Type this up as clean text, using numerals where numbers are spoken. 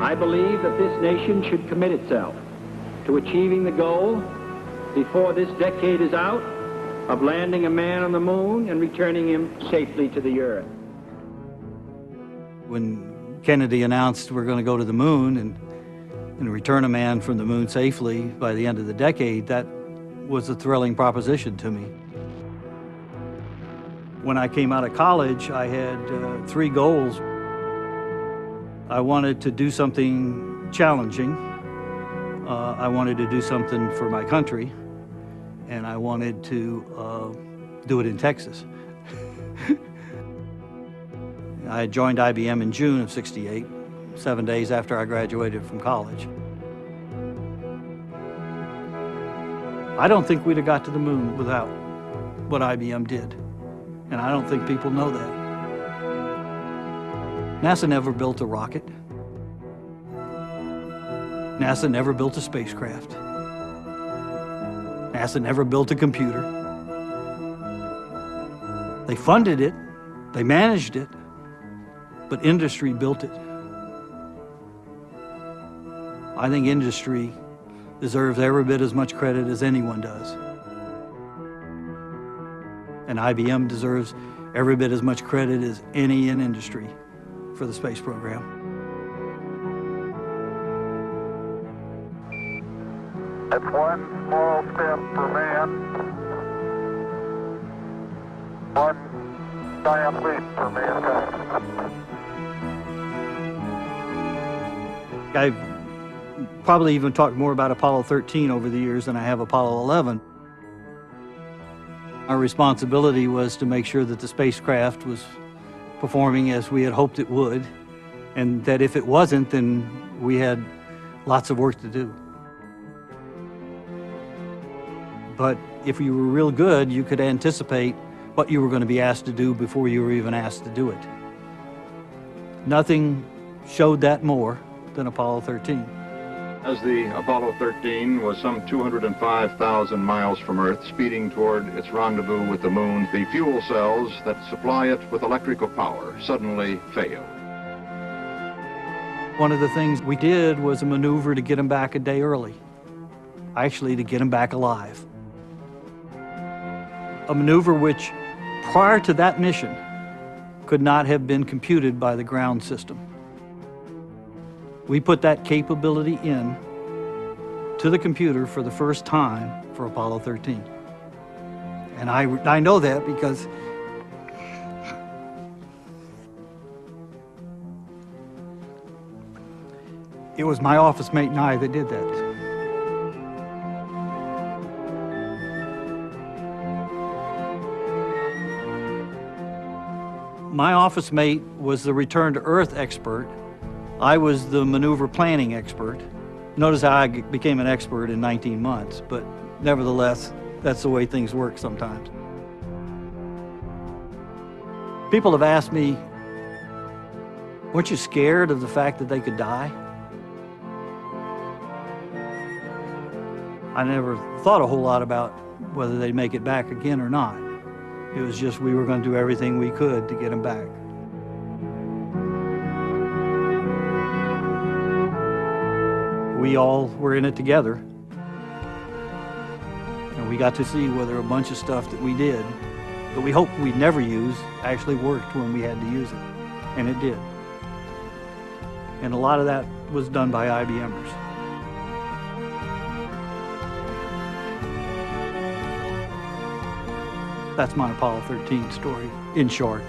I believe that this nation should commit itself to achieving the goal, before this decade is out, of landing a man on the moon and returning him safely to the earth. When Kennedy announced we're going to go to the moon and return a man from the moon safely by the end of the decade, that was a thrilling proposition to me. When I came out of college, I had 3 goals. I wanted to do something challenging. I wanted to do something for my country, and I wanted to do it in Texas. I had joined IBM in June of '68, 7 days after I graduated from college. I don't think we'd have got to the moon without what IBM did, and I don't think people know that. NASA never built a rocket. NASA never built a spacecraft. NASA never built a computer. They funded it, they managed it, but industry built it. I think industry deserves every bit as much credit as anyone does. And IBM deserves every bit as much credit as any in industry for the space program. It's one small step for man, one giant leap for mankind. I've probably even talked more about Apollo 13 over the years than I have Apollo 11. Our responsibility was to make sure that the spacecraft was performing as we had hoped it would, and that if it wasn't, then we had lots of work to do. But if you were real good, you could anticipate what you were going to be asked to do before you were even asked to do it. Nothing showed that more than Apollo 13. As the Apollo 13 was some 205,000 miles from Earth, speeding toward its rendezvous with the moon, the fuel cells that supply it with electrical power suddenly failed. One of the things we did was a maneuver to get him back a day early, actually to get him back alive. A maneuver which, prior to that mission, could not have been computed by the ground system. We put that capability in to the computer for the first time for Apollo 13. And I know that because it was my office mate and I that did that. My office mate was the return to Earth expert. I was the maneuver planning expert. Notice how I became an expert in 19 months, but nevertheless, that's the way things work sometimes. People have asked me, weren't you scared of the fact that they could die? I never thought a whole lot about whether they'd make it back again or not. It was just we were going to do everything we could to get them back. We all were in it together, and we got to see whether a bunch of stuff that we did, that we hoped we'd never use, actually worked when we had to use it, and it did. And a lot of that was done by IBMers. That's my Apollo 13 story, in short.